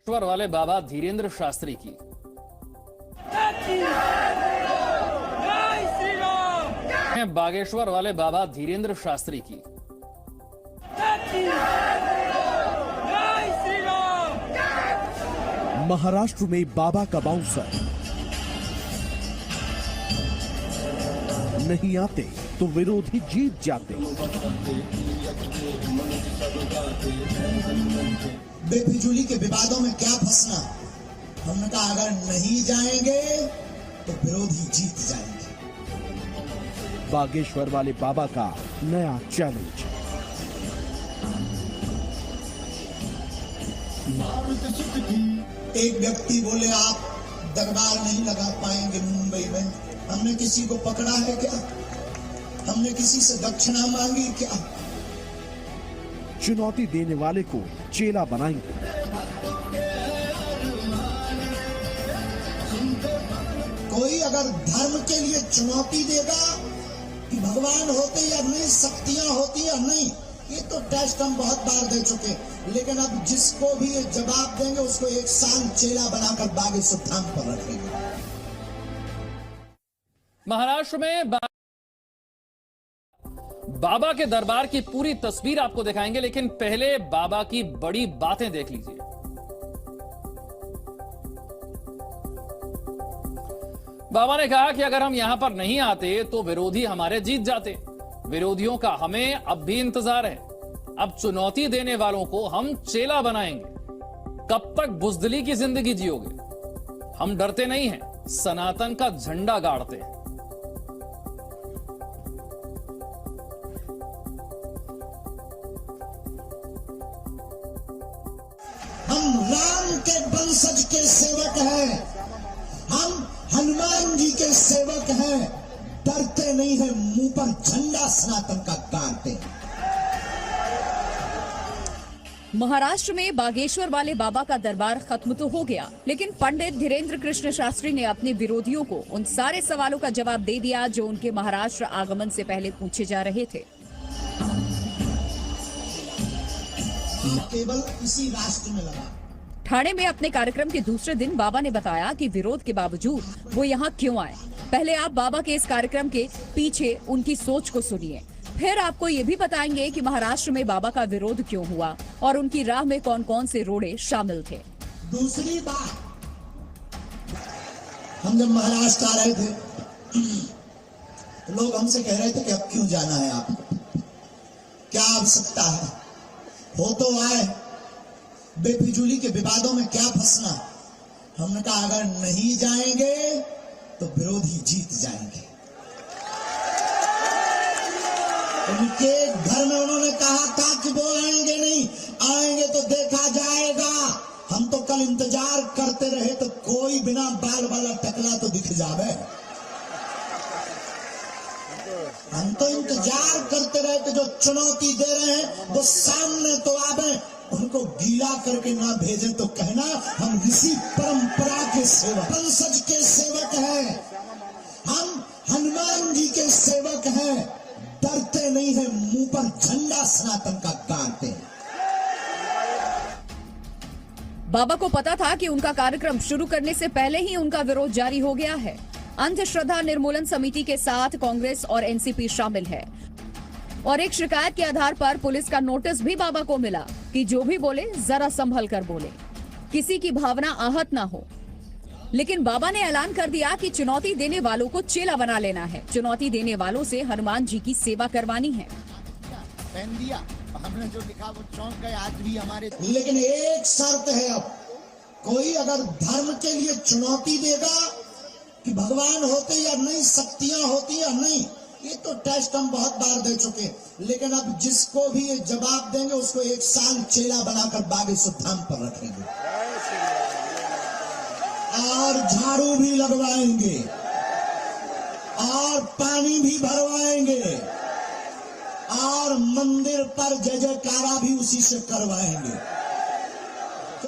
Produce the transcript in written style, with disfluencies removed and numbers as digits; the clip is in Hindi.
बागेश्वर वाले बाबा धीरेन्द्र शास्त्री की। बागेश्वर वाले बाबा धीरेन्द्र शास्त्री की। महाराष्ट्र में बाबा का बाउंसर नहीं आते तो विरोधी जीत जाते। बेफिजूली के विवादों में क्या फंसना। हमने कहा अगर नहीं जाएंगे तो विरोधी जीत जाएंगे। बागेश्वर वाले बाबा का नया चैलेंज। एक व्यक्ति बोले आप दरबार नहीं लगा पाएंगे मुंबई में। हमने किसी को पकड़ा है क्या? हमने किसी से दक्षिणा मांगी क्या? चुनौती देने वाले को चेला बनाएंगे। कोई अगर धर्म के लिए चुनौती देगा कि भगवान होते या नहीं, शक्तियां होती या नहीं, ये तो टेस्ट हम बहुत बार दे चुके। लेकिन अब जिसको भी ये जवाब देंगे उसको 1 साल चेला बनाकर बागेश्वर धाम पर रखेंगे। महाराष्ट्र में बाबा के दरबार की पूरी तस्वीर आपको दिखाएंगे, लेकिन पहले बाबा की बड़ी बातें देख लीजिए। बाबा ने कहा कि अगर हम यहां पर नहीं आते तो विरोधी हमारे जीत जाते। विरोधियों का हमें अब भी इंतजार है। अब चुनौती देने वालों को हम चेला बनाएंगे। कब तक बुजदिली की जिंदगी जियोगे? हम डरते नहीं हैं, सनातन का झंडा गाड़ते हैं। हम राम के वंशज के सेवक हैं। हम हनुमान जी के सेवक हैं। डरते नहीं है, मुंह पर झंडा सनातन का गाड़ते हैं। महाराष्ट्र में बागेश्वर वाले बाबा का दरबार खत्म तो हो गया, लेकिन पंडित धीरेन्द्र कृष्ण शास्त्री ने अपने विरोधियों को उन सारे सवालों का जवाब दे दिया जो उनके महाराष्ट्र आगमन से पहले पूछे जा रहे थे। केवल इसी राष्ट्र में लगा। ठाणे में अपने कार्यक्रम के दूसरे दिन बाबा ने बताया कि विरोध के बावजूद वो यहाँ क्यों आए। पहले आप बाबा के इस कार्यक्रम के पीछे उनकी सोच को सुनिए, फिर आपको ये भी बताएंगे कि महाराष्ट्र में बाबा का विरोध क्यों हुआ और उनकी राह में कौन कौन से रोड़े शामिल थे। दूसरी बात, हम जब महाराष्ट्र आ रहे थे तो लोग हमसे कह रहे थे कि अब क्यों जाना है आपको, क्या आवश्यकता है, हो तो आए, बेफिजूली के विवादों में क्या फंसना। हमने कहा अगर नहीं जाएंगे तो विरोधी जीत जाएंगे। उनके घर में उन्होंने कहा था कि वो आएंगे नहीं, आएंगे तो देखा जाएगा। हम तो कल इंतजार करते रहे तो कोई बिना बाल वाला टकला तो दिख जावे। हम तो इंतजार करते रहे कि जो चुनौती दे रहे हैं वो सामने तो आवे। उनको गीला करके ना भेजे तो कहना हम ऋषि परंपरा के सेवक, वंशज के सेवक हैं। हम हनुमान जी के सेवक हैं। डरते नहीं है, मुंह पर झंडा सनातन का गाड़ते हैं। बाबा को पता था कि उनका कार्यक्रम शुरू करने से पहले ही उनका विरोध जारी हो गया है। अंधश्रद्धा निर्मूलन समिति के साथ कांग्रेस और एनसीपी शामिल है और एक शिकायत के आधार पर पुलिस का नोटिस भी बाबा को मिला कि जो भी बोले जरा संभल कर बोले, किसी की भावना आहत ना हो। लेकिन बाबा ने ऐलान कर दिया कि चुनौती देने वालों को चेला बना लेना है। चुनौती देने वालों से हनुमान जी की सेवा करवानी है। पहन दिया, हमने जो लिखा वो चौंक गए आज भी हमारे। लेकिन एक शर्त है, अब कोई अगर धर्म के लिए चुनौती देगा कि भगवान होते या नहीं, शक्तियां होती या नहीं, ये तो टेस्ट हम बहुत बार दे चुके। लेकिन अब जिसको भी ये जवाब देंगे उसको 1 साल चेला बनाकर बागेश्वर धाम पर रखेंगे और झाड़ू भी लगवाएंगे और पानी भी भरवाएंगे और मंदिर पर जय जयकारा भी उसी से करवाएंगे।